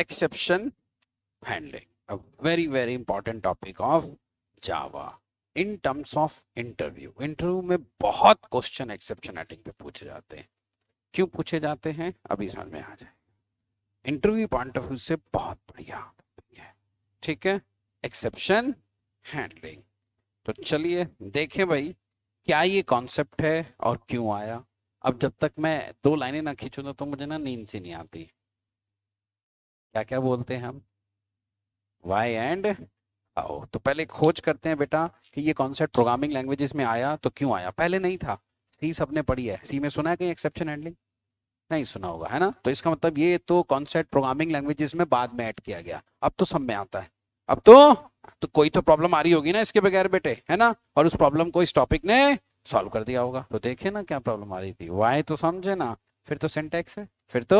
exception handling, a very very important topic of Java in terms of interview में बहुत question exception handling पे पूछे जाते हैं। क्यों पूछे जाते हैं अभी समझ में आ जाए। इंटरव्यू पॉइंट ऑफ व्यू से बहुत बढ़िया है, ठीक है, एक्सेप्शन हैंडलिंग। तो चलिए देखें भाई क्या ये कॉन्सेप्ट है और क्यों आया। अब जब तक मैं 2 लाइनें ना खींचूं तो मुझे ना नींद सी नहीं आती। क्या क्या बोलते हैं हम, वाई एंड हाउ। तो पहले खोज करते हैं बेटा कि ये कॉन्सेप्ट प्रोग्रामिंग लैंग्वेजेस में आया तो क्यों आया। पहले नहीं था, सी सबने पढ़ी है, सी में सुना है कहीं एक्सेप्शन हैंडलिंग, नहीं सुना होगा है ना। तो इसका मतलब ये तो कॉन्सेप्ट प्रोग्रामिंग लैंग्वेजेस में बाद में ऐड किया गया, अब तो सब में आता है। अब तो कोई तो प्रॉब्लम आ रही होगी ना इसके बगैर बेटे, है ना, और उस प्रॉब्लम को इस टॉपिक ने सॉल्व कर दिया होगा। तो देखे ना क्या प्रॉब्लम आ रही थी, वाई तो समझे ना, फिर तो सिंटैक्स है, फिर तो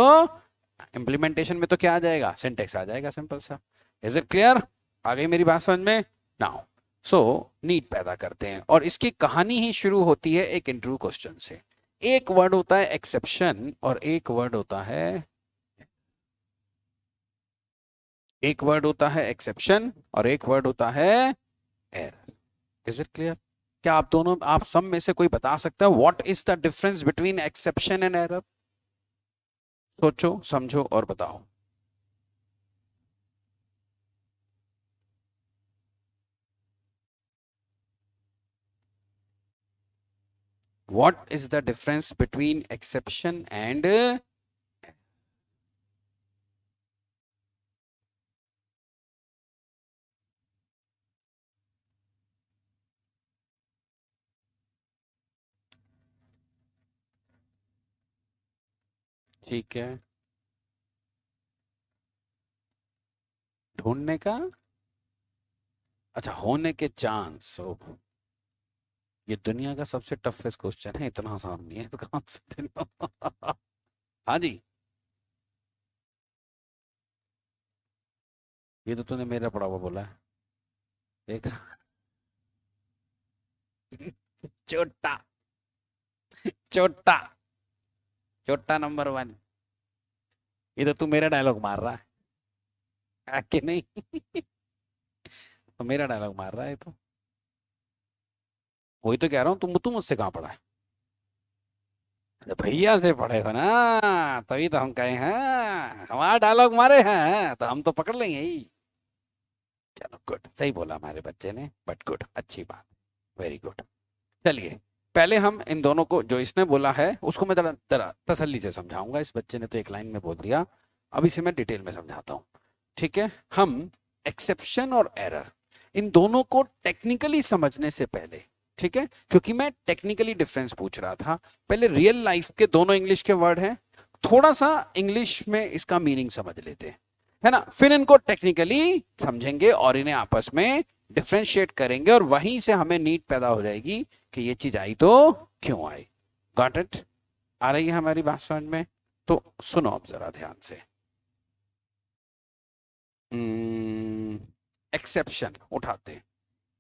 इम्प्लीमेंटेशन में तो क्या आ जाएगा, सिंटैक्स आ जाएगा, सिंपल सा। इज इट क्लियर, आ गई मेरी बात समझ में। नाउ सो नीड पैदा करते हैं और इसकी कहानी ही शुरू होती है एक इंटरव्यू क्वेश्चन से। एक वर्ड होता है एक्सेप्शन और एक वर्ड होता है एक्सेप्शन और एक वर्ड होता है एरर। Is it clear. क्या आप दोनों, आप सब में से कोई बता सकता है what is the difference between exception and error. सोचो समझो और बताओ। What is the difference between exception and, ठीक है, ढूंढने का, अच्छा होने के चांस। ये दुनिया का सबसे टफेस्ट क्वेश्चन है, इतना आसान नहीं है इसका आंसर देना। हाँ जी, ये तो तूने मेरा पढ़ा हुआ बोला है, देखा। छोटा, छोटा, छोटा नंबर 1। ये तो तू मेरा डायलॉग मार रहा है कि नहीं। तो मेरा डायलॉग मार रहा है तो, वही तो कह रहा हूँ, तुम मुझसे कहाँ पढ़ा है। भैया से पढ़े हो ना, तभी तो हम कहे हैं हमारा डायलॉग मारे हैं तो हम तो पकड़ लेंगे ही। चलो गुड, सही बोला हमारे बच्चे ने, बट गुड, अच्छी बात, वेरी गुड। चलिए पहले हम इन दोनों को, जो इसने बोला है उसको मैं जरा जरा तसल्ली से समझाऊंगा। इस बच्चे ने तो एक लाइन में बोल दिया, अब इसे मैं डिटेल में समझाता हूँ, ठीक है। हम एक्सेप्शन और एरर इन दोनों को टेक्निकली समझने से पहले, ठीक है, क्योंकि मैं टेक्निकली डिफरेंस पूछ रहा था, पहले रियल लाइफ के दोनों इंग्लिश के वर्ड हैं, थोड़ा सा इंग्लिश में इसका मीनिंग समझ लेते हैं, है ना, फिर इनको टेक्निकली समझेंगे और इन्हें आपस में डिफ्रेंशिएट करेंगे और वहीं से हमें नीड पैदा हो जाएगी कि ये चीज आई तो क्यों आई। गॉट इट, आ रही है हमारी बात समझ में। तो सुनो अब जरा ध्यान से। एक्सेप्शन उठाते हैं।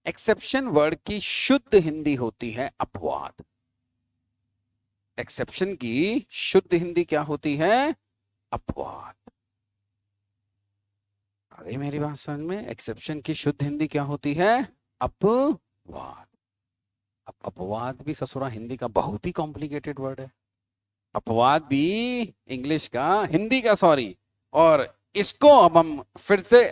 एक्सेप्शन वर्ड की शुद्ध हिंदी होती है अपवाद। एक्सेप्शन की शुद्ध हिंदी क्या होती है, अपवाद। आ गई मेरी बात समझ में। एक्सेप्शन की शुद्ध हिंदी क्या होती है, अपवाद। अब अपवाद भी ससुरा हिंदी का बहुत ही कॉम्प्लिकेटेड वर्ड है। अपवाद भी इंग्लिश का, हिंदी का सॉरी, और इसको अब हम फिर से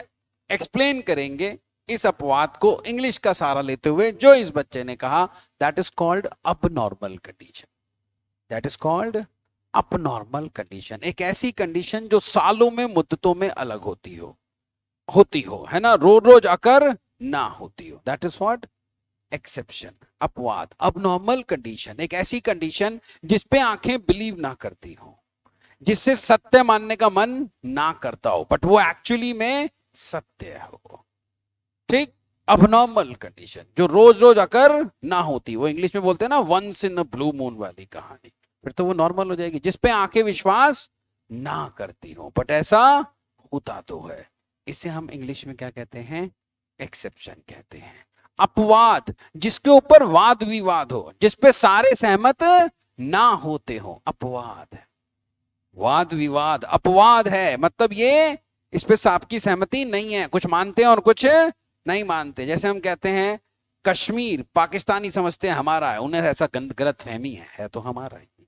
एक्सप्लेन करेंगे इस अपवाद को इंग्लिश का सहारा लेते हुए, जो इस बच्चे ने कहा, that is called abnormal condition. That is called abnormal condition, एक ऐसी कंडीशन जो सालों में, मुद्दतों में अलग होती हो, है ना, रोज रोज आकर ना होती हो। दैट इज व्हाट, एक्सेप्शन, अपवाद, अबनॉर्मल कंडीशन, एक ऐसी कंडीशन जिसपे आंखें बिलीव ना करती हो, जिससे सत्य मानने का मन ना करता हो, बट वो एक्चुअली में सत्य हो। ठीक, अबनॉर्मल कंडीशन जो रोज रोज आकर ना होती, वो इंग्लिश में बोलते हैं ना once in a blue moon वाली कहानी, फिर तो वो नॉर्मल हो जाएगी, जिसपे आंखें विश्वास ना करती हो, बट ऐसा होता तो है। इसे हम इंग्लिश में क्या कहते हैं, एक्सेप्शन कहते हैं। अपवाद, जिसके ऊपर वाद विवाद हो, जिसपे सारे सहमत ना होते हो, अपवाद। वाद विवाद अपवाद है, मतलब ये इस पे सबकी सहमति नहीं है, कुछ मानते हैं और कुछ नहीं मानते। जैसे हम कहते हैं कश्मीर पाकिस्तानी समझते हैं हमारा है, उन्हें ऐसा गलत फहमी है तो हमारा ही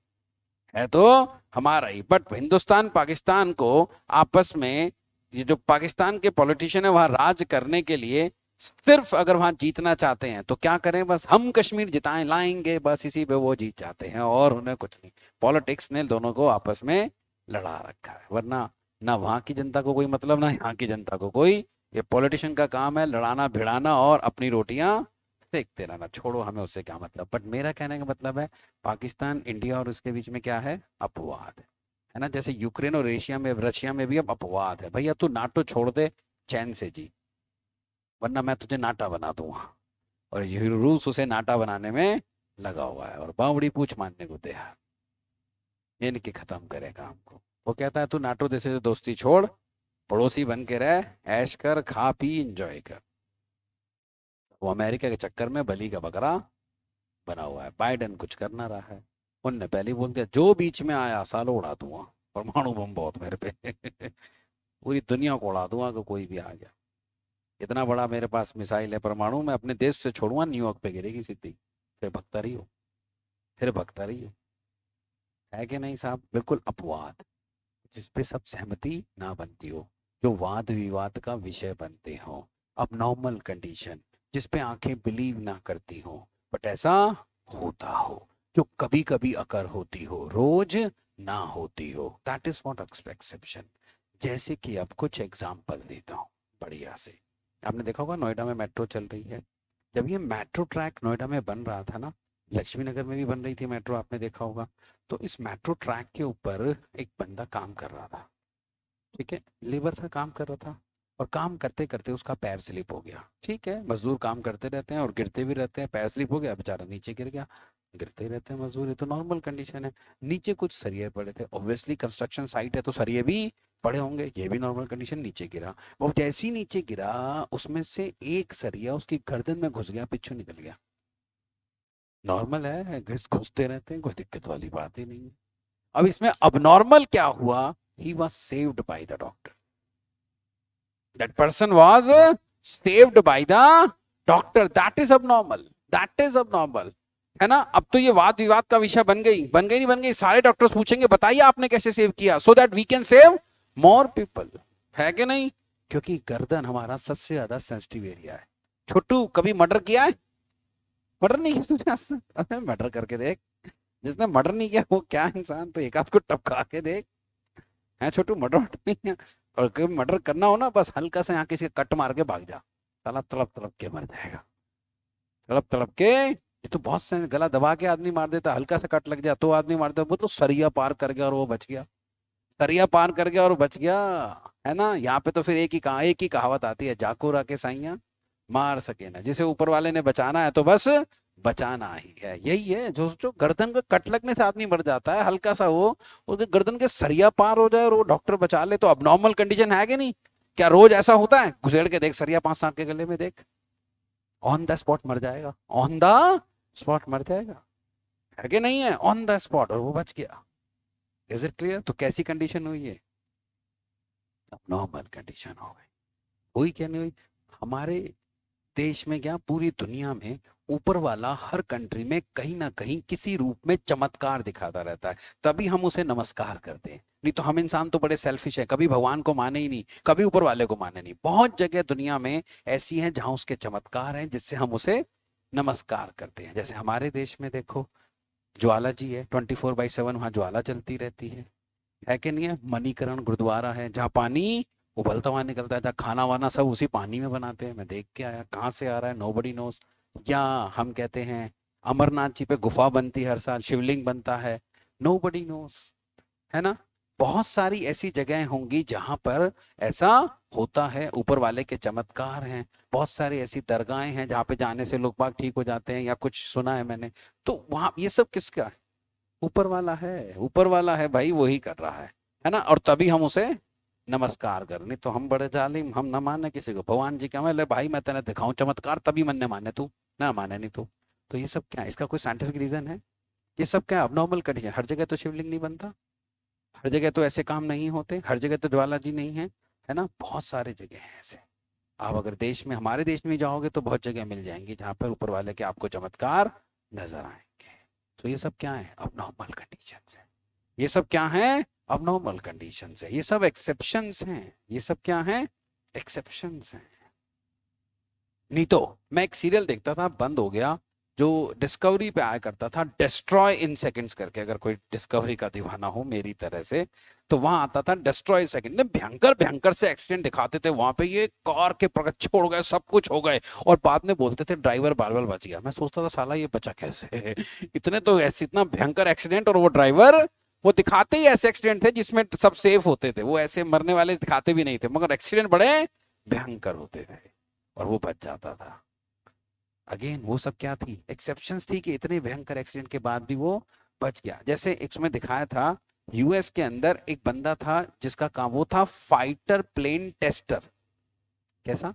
है, तो हमारा ही। बट हिंदुस्तान पाकिस्तान को आपस में, ये जो पाकिस्तान के पॉलिटिशियन है वहां राज करने के लिए सिर्फ अगर वहां जीतना चाहते हैं तो क्या करें, बस हम कश्मीर जिताएं लाएंगे, बस इसी पे वो जीत जाते हैं और उन्हें कुछ नहीं। पॉलिटिक्स ने दोनों को आपस में लड़ा रखा है, वरना ना वहां की जनता को कोई मतलब ना यहाँ की जनता को कोई। ये पॉलिटिशियन का काम है लड़ाना भिड़ाना और अपनी रोटियां सेकते रहना, छोड़ो हमें उससे क्या मतलब। बट मेरा कहने का मतलब है पाकिस्तान इंडिया और उसके बीच में क्या है, अपवाद है ना। जैसे यूक्रेन और रशिया में भी अब अपवाद है, भैया तू नाटो छोड़ दे चैन से जी, वरना मैं तुझे नाटा बना दूंगा। और ये रूस उसे नाटा बनाने में लगा हुआ है और बावड़ी पूछ मारने को तैयार, इनके खत्म करे काम को। वो कहता है तू नाटो देश से दोस्ती छोड़, पड़ोसी बन के रह, ऐश कर, खा पी इंजॉय कर। वो अमेरिका के चक्कर में बली का बकरा बना हुआ है। बाइडेन कुछ कर ना रहा है, उनने पहले ही बोल दिया जो बीच में आया सालों उड़ा दूंगा, परमाणु बम बहुत मेरे पे पूरी दुनिया को उड़ा दूंगा अगर कोई भी आ गया। इतना बड़ा मेरे पास मिसाइल है परमाणु, मैं अपने देश से छोड़ूंगा न्यूयॉर्क पे गिरेगी सीधी। फिर भगता रही हो, फिर भगता रही हो, है कि नहीं साहब। बिल्कुल अपवाद जिसपे सब सहमति ना बनती हो, जो वाद विवाद का विषय बनते हो, अब नॉर्मल कंडीशन जिसपे आंखें बिलीव ना करती हो, बट ऐसा होता हो, जो कभी कभी अकर होती हो, रोज ना होती हो, दैट इज व्हाट एक्सेप्शन। जैसे कि अब कुछ एग्जाम्पल देता हूँ बढ़िया से। आपने देखा होगा नोएडा में मेट्रो चल रही है। जब ये मेट्रो ट्रैक नोएडा में बन रहा था ना, लक्ष्मी नगर में भी बन रही थी मेट्रो, आपने देखा होगा। तो इस मेट्रो ट्रैक के ऊपर एक बंदा काम कर रहा था, ठीक है, लेबर था, काम कर रहा था। और काम करते करते उसका पैर स्लिप हो गया। ठीक है, मजदूर काम करते रहते हैं और गिरते भी रहते हैं, पैर स्लिप हो गया, बेचारा नीचे गिर गया। गिरते ही रहते हैं मजदूर, ये तो नॉर्मल कंडीशन है। नीचे कुछ सरिये पड़े थे, ऑब्वियसली कंस्ट्रक्शन साइट है तो सरिये भी पड़े होंगे, ये भी नॉर्मल कंडीशन। नीचे गिरा, वो जैसे ही नीचे गिरा उसमें से एक सरिया उसकी गर्दन में घुस गया, पिछू निकल गया। नॉर्मल है, घुसते रहते हैं, कोई दिक्कत वाली बात ही नहीं है। अब इसमें अबनॉर्मल क्या हुआ, he was saved by the doctor. That person was saved by the doctor, that is abnormal, that is abnormal, है ना। अब तो ये वाद विवाद का विषय बन गई, नहीं बन गई, सारे डॉक्टर्स पूछेंगे बताइए आपने कैसे सेव किया, so that we can save more people, है कि नहीं। क्योंकि गर्दन हमारा सबसे ज्यादा सेंसिटिव एरिया है। छोटू कभी मर्डर किया है? मर्डर नहीं किया तुझे आज तक? अबे मर्डर करके देख, जिसने मर्डर नहीं किया वो क्या इंसान, तो एक आध को टपका के देख। है छोटू, मर्डर नहीं है। और कभी मर्डर करना हो ना, बस हल्का सा यहाँ किसी का कट मार के भाग जा, साला तड़प तड़प के मर जाएगा, तड़प तड़प के। ये तो बहुत से गला दबा के आदमी मार देता, हल्का सा कट लग जाए तो आदमी मार देता। वो तो सरिया पार कर गया और वो बच गया, सरिया पार कर गया और बच गया, है ना। यहाँ पे तो फिर एक ही कहावत आती है, जाको राके साइया मार सके ना। जिसे ऊपर वाले ने बचाना है तो बस बचाना ही है। यही है जो जो गर्दन का कट लगने से आदमी मर जाता है, हल्का सा वो गर्दन के सरिया पार हो जाए और वो डॉक्टर बचा ले, तो अब नॉर्मल कंडीशन है कि नहीं। क्या रोज ऐसा होता है? घुसेड़ के देख सरिया 5 साल के गले में देख, ऑन द स्पॉट मर जाएगा, ऑन द स्पॉट मर जाएगा, है कि नहीं है, ऑन द स्पॉट, और वो बच गया। Is it clear? तो कैसी कंडीशन हुई है? अब नॉर्मल कंडीशन हो गई। हुई क्या नहीं हुई? हमारे देश में क्या पूरी दुनिया में ऊपर वाला हर कंट्री में कहीं ना कहीं किसी रूप में चमत्कार दिखाता रहता है, तभी हम उसे नमस्कार करते हैं। नहीं तो हम इंसान तो बड़े सेल्फिश है, कभी भगवान को माने ही नहीं, कभी ऊपर वाले को माने नहीं। बहुत जगह दुनिया में ऐसी हैं जहां उसके चमत्कार हैं जिससे हम उसे नमस्कार करते हैं। जैसे हमारे देश में देखो, ज्वाला जी है, 24/7 वहां ज्वाला चलती रहती है कि नहीं है। मणिकरण गुरुद्वारा है जहाँ पानी उबलता हुआ निकलता है, जहाँ खाना वाना सब उसी पानी में बनाते हैं। मैं देख के आया, कहाँ से आ रहा है नोबडी नोस। या हम कहते हैं अमरनाथ जी पे गुफा बनती है हर साल, शिवलिंग बनता है, नोबडी नोस, है ना। बहुत सारी ऐसी जगहें होंगी जहां पर ऐसा होता है, ऊपर वाले के चमत्कार हैं। बहुत सारी ऐसी दरगाहें हैं जहाँ पे जाने से लोग बाग ठीक हो जाते हैं, या कुछ सुना है मैंने। तो वहां ये सब किसका है? ऊपर वाला है, ऊपर वाला है भाई, वही कर रहा है ना। और तभी हम उसे नमस्कार कर, नहीं तो हम बड़े जालिम, हम ना माने किसी को। भगवान जी क्या ले भाई मैं तेने दिखाऊं चमत्कार तभी मन ने माने, तू ना माने नहीं तो ये सब क्या है? इसका कोई साइंटिफिक रीजन है? ये सब क्या अबनॉर्मल कंडीशन? हर जगह तो शिवलिंग नहीं बनता, हर जगह तो ऐसे काम नहीं होते, हर जगह तो ज्वाला जी नहीं है, है ना, बहुत सारे जगह हैं ऐसे। आप अगर देश में, हमारे देश में जाओगे तो बहुत जगह मिल जाएंगी जहाँ पर ऊपर वाले के आपको चमत्कार नजर आएंगे। तो ये सब क्या है, अबनॉर्मल कंडीशन है। ये सब क्या है, अबनॉर्मल कंडीशंस है। ये सब एक्सेप्शंस हैं। ये सब क्या है, एक्सेप्शंस हैं। नहीं तो मैं एक सीरियल देखता था, बंद हो गया, जो डिस्कवरी पे आया करता था, डिस्ट्रॉय इन सेकंड्स करके। अगर कोई डिस्कवरी का दीवाना हो मेरी तरह से, तो वहां आता था डिस्ट्रॉय सेकंड में, भयंकर भयंकर से एक्सीडेंट दिखाते थे वहां पे, ये कार के प्रगच्छे उड़ गए, सब कुछ हो गए, और बाद में बोलते थे ड्राइवर बाल बाल बच गया। मैं सोचता था साला ये बचा कैसे इतने तो ऐसे, इतना भयंकर एक्सीडेंट, और वो ड्राइवर, वो दिखाते ही ऐसे एक्सीडेंट थे जिसमें सब सेफ होते थे, वो ऐसे मरने वाले दिखाते भी नहीं थे, मगर एक्सीडेंट बड़े भयंकर होते थे और वो बच जाता था। अगेन वो सब क्या थी, एक्सेप्शंस थी, कि इतने भयंकर एक्सीडेंट के बाद भी वो बच गया। जैसे एक समय दिखाया था, यूएस के अंदर एक बंदा था जिसका काम वो था फाइटर प्लेन टेस्टर। कैसा,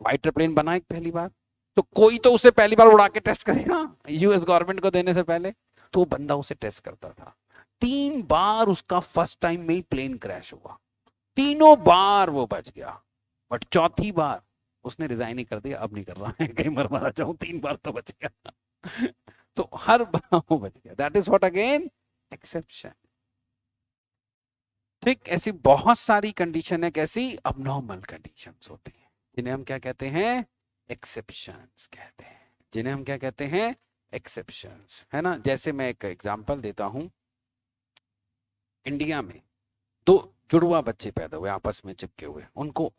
फाइटर प्लेन बना एक पहली बार, तो कोई तो उसे पहली बार उड़ा के टेस्ट करेगा यूएस गवर्नमेंट को देने से पहले, तो वो बंदा उसे टेस्ट करता था। 3 बार उसका फर्स्ट टाइम में ही प्लेन क्रैश हुआ, तीनों बार वो बच गया, बट चौथी बार उसने रिजाइन ही कर दिया, अब नहीं कर रहा है, कहीं मर मरा जाऊं, 3 बार तो बच गया तो हर बार वो बच गया। That is what again, exception. ठीक, ऐसी बहुत सारी कंडीशन है, कैसी, अबनॉर्मल कंडीशंस होती हैं, जिन्हें हम क्या कहते हैं, एक्सेप्शंस कहते हैं, जिन्हें हम क्या कहते हैं, एक्सेप्शंस, है ना। जैसे मैं एक एग्जांपल देता हूं, इंडिया में 2 जुड़वा बच्चे पैदा हुए आपस में चिपके हुए, उनको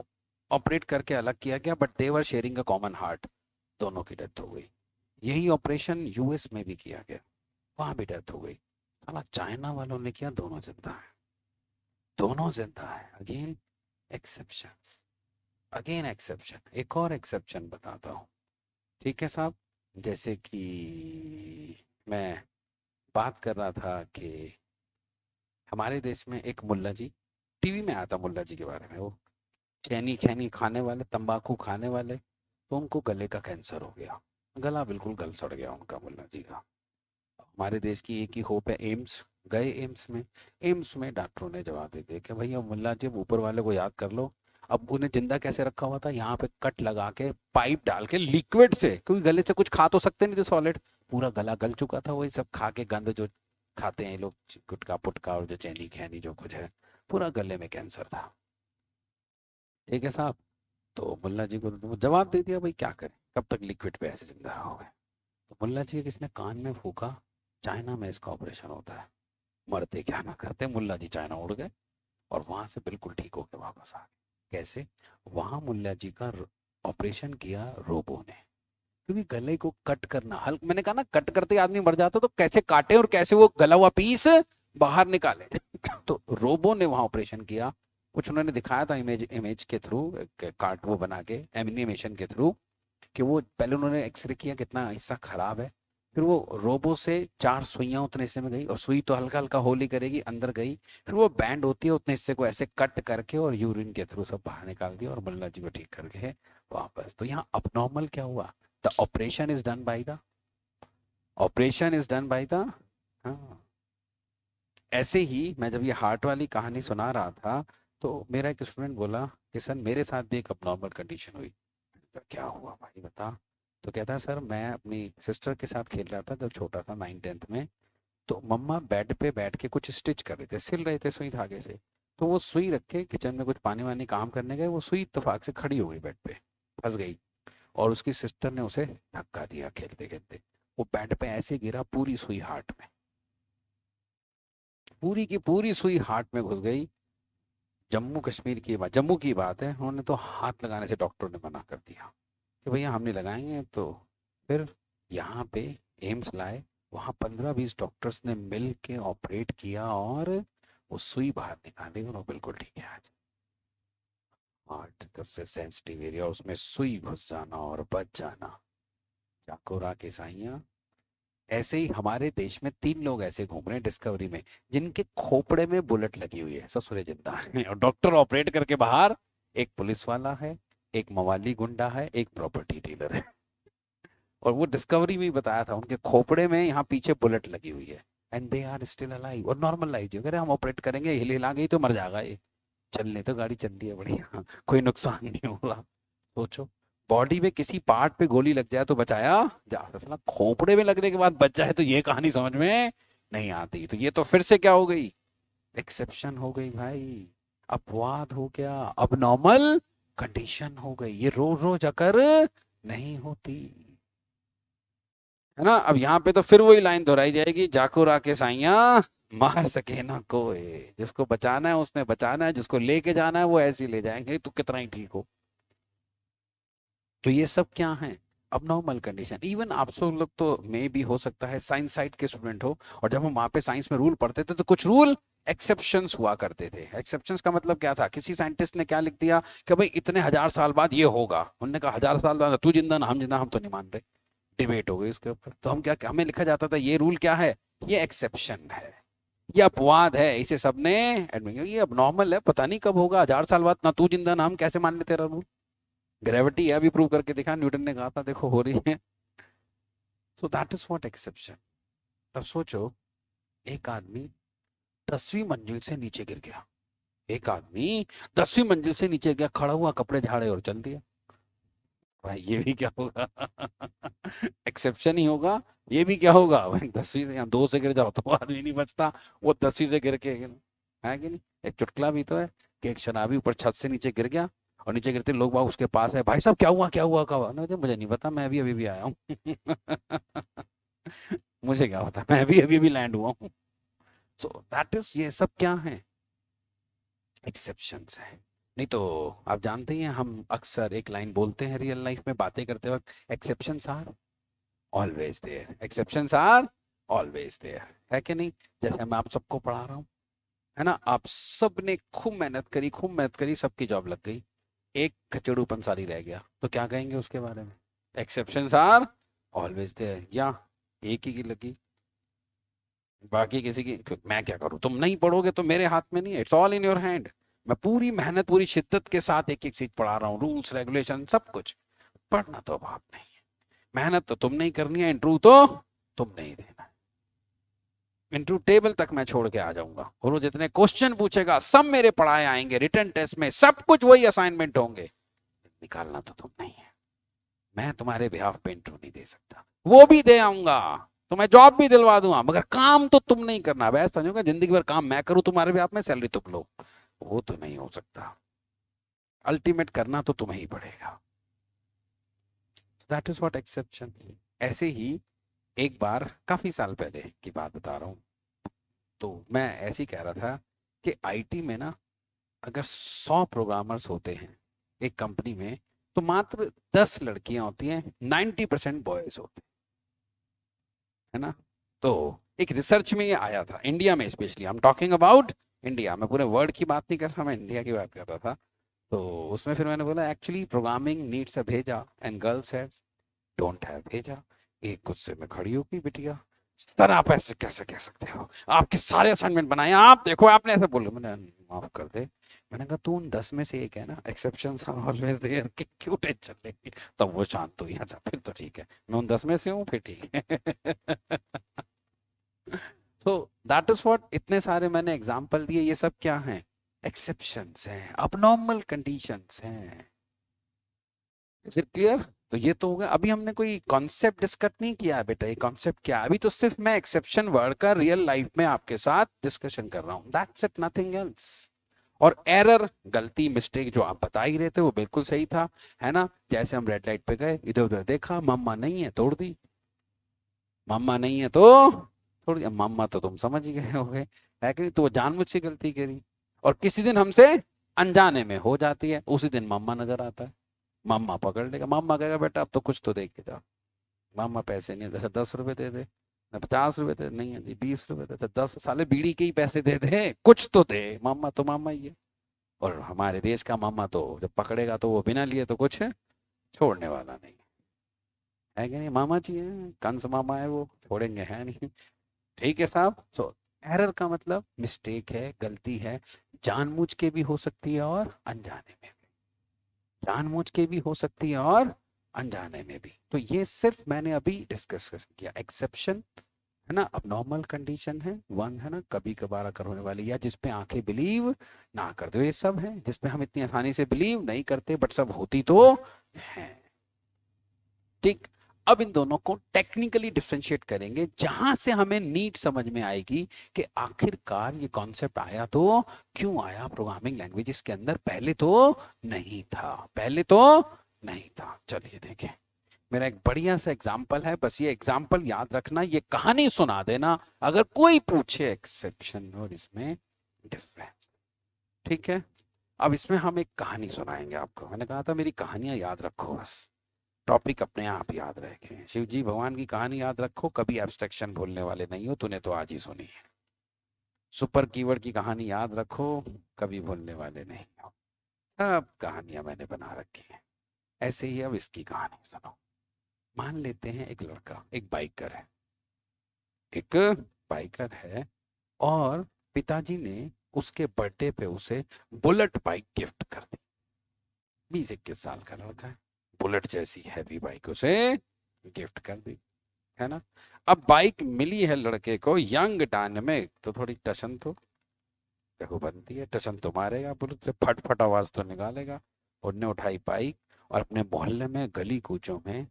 ऑपरेट करके अलग किया गया, but they were sharing a common heart, दोनों की डेथ हो गई। यही ऑपरेशन यूएस में भी किया गया, वहां भी डेथ हो गई। साला चाइना वालों ने किया, दोनों जिंदा है, दोनों जिंदा है। Again exceptions, again exception. एक और एक्सेप्शन बताता हूँ, ठीक है साहब। जैसे कि मैं बात कर रहा था कि हमारे देश में एक मुल्ला जी, टीवी में आता मुल्ला जी के बारे में, वो चैनी खैनी खाने वाले, तंबाकू खाने वाले, तो उनको गले का कैंसर हो गया, गला बिल्कुल गल सड़ गया उनका, मुल्ला जी का। हमारे देश की एक ही होप है एम्स, गए एम्स में, एम्स में डॉक्टरों ने जवाब दे दिया कि भैया मुल्ला जी, अब ऊपर वाले को याद कर लो। अब उन्हें जिंदा कैसे रखा हुआ था, यहाँ पे कट लगा के पाइप डाल के लिक्विड से, क्योंकि गले से कुछ खा तो सकते नहीं थे सॉलिड, पूरा गला गल चुका था, वही सब खा के गंद जो खाते हैं लोग, गुटखा पुटका और जो चैनी खैनी जो कुछ है, पूरा गले में कैंसर था। ठीक है साहब, तो मुल्ला जी को तो जवाब दे दिया, भाई क्या करें, कब तक लिक्विड पे ऐसे जिंदा रहोगे। तो मुल्ला जी किसने कान में फूका, चाइना में इसका ऑपरेशन होता है, मरते क्या ना करते, मुल्ला जी चाइना उड़ गए और वहां से बिल्कुल ठीक होकर वापस आ गए। कैसे, वहां मुल्ला जी का ऑपरेशन किया रोबो ने, क्योंकि गले को कट करना हल्क, मैंने कहा ना, कट करते आदमी मर जाता, तो कैसे काटे और कैसे वो गला हुआ पीस बाहर निकाले तो रोबो ने वहां ऑपरेशन किया। कुछ उन्होंने दिखाया था इमेज, इमेज के थ्रू, कार्ट वो बना के एनिमेशन के थ्रू, कि वो पहले उन्होंने एक्सरे किया कितना हिस्सा खराब है, फिर वो रोबो से 4 सुइयां उतने हिस्से में गई, और सुई तो हल्का हल्का होली करेगी, अंदर गई, फिर वो बैंड होती है, उतने हिस्से को ऐसे कट करके और यूरिन के थ्रू सब बाहर निकाल दिया, और मुल्ला जी को ठीक करके वापस। तो यहाँ अपनॉर्मल क्या हुआ, the operation is done by the, operation is done by the. हाँ, ऐसे ही मैं जब ये हार्ट वाली कहानी सुना रहा था, तो मेरा एक स्टूडेंट बोला कि सर मेरे साथ भी एक अपनॉर्मल कंडीशन हुई। तो क्या हुआ भाई बता। तो कहता है सर, मैं अपनी सिस्टर के साथ खेल रहा था जब छोटा था, 9th-10th में, तो मम्मा बेड पे बैठ के कुछ स्टिच कर रहे थे, सिल रहे थे सुई धागे से, तो वो सुई रख के किचन में कुछ पानी वानी काम करने गए, वो सुई इत्तेफाक से खड़ी हो गई बेड पे, फंस गई, और उसकी सिस्टर ने उसे धक्का दिया खेलते खेलते, वो बेड पे ऐसे गिरा, पूरी सुई हार्ट में, पूरी की पूरी सुई हार्ट में घुस गई। जम्मू कश्मीर की बात, जम्मू की बात है, उन्होंने तो हाथ लगाने से डॉक्टर ने मना कर दिया कि भैया हम नहीं लगाएंगे। तो फिर यहाँ पे एम्स लाए, वहाँ 15-20 डॉक्टर्स ने मिल के ऑपरेट किया, और वो सुई बाहर निकाली, और वो बिल्कुल ठीक है आज। हार्ट सबसे सेंसिटिव एरिया, उसमें सुई घुस जाना और बच जाना, चाकोरा के साइया। ऐसे ही हमारे देश में 3 लोग ऐसे घूम रहे हैं डिस्कवरी में, जिनके खोपड़े में बुलेट लगी हुई है, ससुरे जिंदा है, और डॉक्टर ऑपरेट करके बाहर, एक पुलिस वाला है, एक मवाली गुंडा है, एक प्रॉपर्टी डीलर है और वो डिस्कवरी में ही बताया था, उनके खोपड़े में यहाँ पीछे बुलेट लगी हुई है, and they are still alive, और नॉर्मल लाइफ जी, अगर हम ऑपरेट करेंगे, हिल हिला गई तो मर जाएगा ये, चलने तो गाड़ी चल रही है बढ़िया, कोई नुकसान नहीं हो रहा। सोचो, बॉडी में किसी पार्ट पे गोली लग जाए तो बचाया जा सकता, साला खोपड़े में लगने के बाद बच जाए तो ये कहानी समझ में नहीं आती। तो ये तो फिर से क्या हो गई, एक्सेप्शन हो गई भाई, अपवाद हो गया, अब नॉर्मल कंडीशन हो गई, ये रोज रोज अकर नहीं होती, है ना। अब यहाँ पे तो फिर वही लाइन दोहराई जाएगी, जाको राके साइया मार सके ना कोई, जिसको बचाना है उसने बचाना है, जिसको लेके जाना है वो ऐसे ही ले जाएंगे, तो कितना ही ठीक हो। तो ये सब क्या है, अब नॉर्मल कंडीशन। इवन आप सब लोग तो मे भी हो सकता है साइंस साइड के स्टूडेंट हो, और जब हम वहां पे साइंस में रूल पढ़ते थे तो कुछ रूल एक्सेप्शंस हुआ करते थे। एक्सेप्शंस का मतलब क्या था, किसी साइंटिस्ट ने क्या लिख दिया कि भाई इतने हजार साल बाद ये होगा, उन्होंने कहा हजार साल बाद तू जिंदा ना हम जिंदा, हम तो नहीं मान रहे, डिबेट हो गई इसके ऊपर। तो हम क्या, हमें लिखा जाता था ये रूल क्या है, ये एक्सेप्शन है, ये अपवाद है, इसे सबने admit किया, ये अब नॉर्मल है, पता नहीं कब होगा, हजार साल बाद ना तू जिंदा ना हम, कैसे मान ले तेरा रूल। ग्रेविटी है, अभी प्रूव करके दिखा, न्यूटन ने कहा था, देखो हो रही है। So that is what exception. अब सोचो, एक आदमी 10वीं मंजिल से नीचे गिर गया, एक आदमी 10वीं मंजिल से नीचे गया, खड़ा हुआ, कपड़े झाड़े और चल दिया, भाई ये भी क्या होगा, एक्सेप्शन ही होगा। ये भी क्या होगा भाई, 10वीं से या 2 से गिर जाओ तो आदमी नहीं बचता, वो 10वीं से गिर के है कि नहीं। एक चुटकुला भी तो है कि एक शराबी ऊपर छत से नीचे गिर गया, और नीचे गिरते लोग बाग उसके पास है, भाई साहब क्या हुआ क्या हुआ, कब हुआ? मुझे नहीं पता, मैं अभी अभी भी आया हूँ। मुझे क्या पता, मैं अभी अभी भी लैंड हुआ हूँ। सो दैट इज, ये सब क्या है, एक्सेप्शंस है। नहीं तो आप जानते ही हैं, हम अक्सर एक लाइन बोलते हैं रियल लाइफ में बातें करते वक्त, exceptions are always there, exceptions are always there, है कि नहीं। जैसे मैं आप सबको पढ़ा रहा हूँ, है ना, आप सब ने खूब मेहनत करी, खूब मेहनत करी, सबकी जॉब लग गई, एक खचड़ू पंसारी रह गया, तो क्या कहेंगे उसके बारे में, एक्सेप्शंस आर ऑलवेज देयर, या एक ही की लगी, बाकी किसी की, मैं क्या करूं, तुम नहीं पढ़ोगे तो मेरे हाथ में नहीं है, it's all in your hand. मैं पूरी मेहनत पूरी शिद्दत के साथ एक एक चीज पढ़ा रहा हूँ, रूल्स रेगुलेशन सब कुछ, पढ़ना तो अब आप नहीं है, मेहनत तो तुम नहीं करनी है, इंटरव्यू तो तुम नहीं देना है, इंटरव्यू टेबल तक मैं छोड़ के आ जाऊंगा, और वो जितने क्वेश्चन पूछेगा सब मेरे पढ़ाए आएंगे, रिटन टेस्ट में सब कुछ वही असाइनमेंट होंगे, निकालना तो तुम नहीं है, मैं तुम्हारे बिहाफ पे इंटरव्यू नहीं दे सकता, वो भी दे आऊंगा, तो मैं जॉब भी दिलवा दूंगा, मगर काम तो तुम नहीं करना। वैसे समझोगे जिंदगी भर काम मैं करूं तुम्हारे बिहाफ में, सैलरी तुम लो, वो तो नहीं हो सकता, अल्टीमेट करना तो तुम्हें ही पड़ेगा। That is what exception. ऐसे ही एक बार काफी साल पहले की बात बता रहा हूँ, तो मैं ऐसे ही कह रहा था कि आईटी में ना, अगर 100 प्रोग्रामर्स होते हैं एक कंपनी में, तो मात्र 10 लड़कियां होती हैं, 90% बॉयज होते हैं, है ना। तो एक रिसर्च में ये आया था, इंडिया में specially, I am talking about India, मैं पूरे वर्ल्ड की बात नहीं कर रहा, मैं इंडिया की बात कर रहा था। तो उसमें फिर मैंने बोला एक्चुअली प्रोग्रामिंग नीड्स अ भेजा and girls have don't have भेजा। एक गुस्से में खड़ी हो गई बिटिया, सर आप ऐसे कैसे कह सकते हो, आपके सारे असाइनमेंट बनाए आप देखो, आपने ऐसे बोले। मैंने, माफ कर दे, मैंने कहा तू उन 10 में से एक है ना, एक्सेप्शंस आर ऑलवेज देयर, कि क्यों टेंशन लेगी। तब वो शांत हुई, अच्छा फिर तो ठीक है, मैं उन 10 में से हूँ, फिर ठीक है। सो दैट इज व्हाट, इतने सारे मैंने एग्जांपल दिए, ये सब क्या हैं, एक्सेप्शंस हैं, abnormal कंडीशंस हैं। Is it clear. तो ये तो होगा, अभी हमने कोई कॉन्सेप्ट डिस्कस नहीं किया है बेटा, ये कॉन्सेप्ट क्या है, अभी तो सिर्फ मैं एक्सेप्शन वर्ड का रियल लाइफ में आपके साथ डिस्कशन कर रहा हूँ, दैट्स इट, नथिंग एल्स। और एरर, गलती, मिस्टेक जो आप बता ही रहे थे वो बिल्कुल सही था, है ना। जैसे हम रेड लाइट पे गए, इधर उधर देखा, मम्मा नहीं है, तोड़ दी, मम्मा नहीं है तो तोड़ दिया, मम्मा तो तुम समझ ही गए होगे, है कि नहीं। तो वो जानबूझ के गलती करी, और किसी दिन हमसे अनजाने में हो जाती है, उसी दिन मम्मा नजर आता है, मम्मा पकड़ लेगा, मम्मा कहेगा बेटा अब तो कुछ तो देख के जाओ, मामा पैसे नहीं है, जैसे 10 रुपए दे दे, ना 50 रुपए दे, नहीं है जी 20 रुपए दे, तो 10 साले बीड़ी के ही पैसे दे दे, कुछ तो दे, मामा तो मामा ही है। और हमारे देश का मामा तो जब पकड़ेगा तो वो बिना लिए तो कुछ छोड़ने वाला नहीं है कि नहीं, मामा जी है, कंस मामा है, वो छोड़ेंगे है नहीं। ठीक है साहब। सो एरर का मतलब मिस्टेक है, गलती है, जानबूझ के भी हो सकती है और अनजाने में भी, जानबूझ के भी हो सकती है और अनजाने में भी। तो ये सिर्फ मैंने अभी डिस्कस किया एक्सेप्शन, है ना। अब नॉर्मल कंडीशन है वन, है ना, कभी कभार अगर होने वाली, या जिसपे आंखें बिलीव ना कर दो, ये सब है जिसपे हम इतनी आसानी से बिलीव नहीं करते, बट सब होती तो है। ठीक। अब इन दोनों को टेक्निकली डिफरेंशिएट करेंगे, जहां से हमें नीड समझ में आएगी कि आखिरकार ये कॉन्सेप्ट आया तो क्यों आया प्रोग्रामिंग लैंग्वेजेस के अंदर, पहले तो नहीं था, पहले तो नहीं था। चलिए देखें, मेरा एक बढ़िया सा एग्जाम्पल है, बस ये एग्जाम्पल याद रखना, ये कहानी सुना देना अगर कोई पूछे एक्सेप्शन और इसमें डिफरेंस। ठीक है। अब इसमें हम एक कहानी सुनाएंगे आपको, मैंने कहा था मेरी कहानियां याद रखो, बस टॉपिक अपने आप याद रखें। शिव जी भगवान की कहानी याद रखो, कभी एब्स्ट्रैक्शन भूलने वाले नहीं हो, तूने तो आज ही सुनी है। सुपर कीवर्ड की कहानी याद रखो, कभी भूलने वाले नहीं हो। सब कहानियां मैंने बना रखी हैं। ऐसे ही अब इसकी कहानी सुनो। मान लेते हैं एक लड़का, एक बाइकर है, एक बाइकर है, और पिताजी ने उसके बर्थडे पे उसे बुलेट बाइक गिफ्ट कर दी। 20-21 साल का लड़का है, बुलेट जैसी हैवी बाइक उसे गिफ्ट कर दी, है ना। अब बाइक मिली है लड़के को यंग डायनेमिक, तो थोड़ी टशन तो देखो बनती है, टशन तो मारेगा, बुलेट से फट फट आवाज तो निकालेगा। उनने उठाई बाइक और अपने मोहल्ले में गली कूचों में,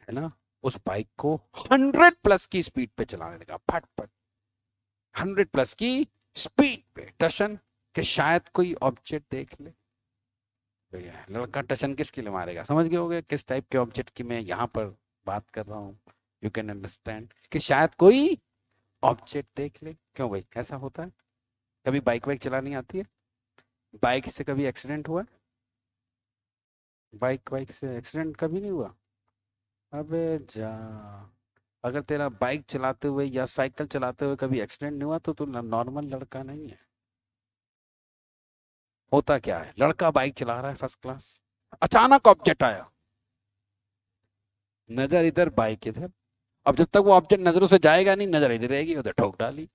है ना, उस बाइक को 100+ की स्पीड पे चलाने लगा, फट फट 100+ की स्पीड पे। टशन कि शायद कोई ऑब्जेक्ट देख ले। तो ये लड़का टशन किसके लिए मारेगा, समझ गए होगे किस टाइप के ऑब्जेक्ट की मैं यहाँ पर बात कर रहा हूँ। यू कैन अंडरस्टैंड कि शायद कोई ऑब्जेक्ट देख ले। क्यों भाई, ऐसा होता है? कभी बाइक वाइक चलानी आती है? बाइक से कभी एक्सीडेंट हुआ? बाइक वाइक से एक्सीडेंट कभी नहीं हुआ? अबे जा, अगर तेरा बाइक चलाते हुए या साइकिल चलाते हुए कभी एक्सीडेंट नहीं हुआ तो तू नॉर्मल लड़का नहीं है। होता क्या है, लड़का बाइक चला रहा है फर्स्ट क्लास, अचानक ऑब्जेक्ट आया, नजर इधर बाइक इधर। अब जब तक वो ऑब्जेक्ट नजरों से जाएगा नहीं, नजर इधर रहेगी, उधर ठोक डाली।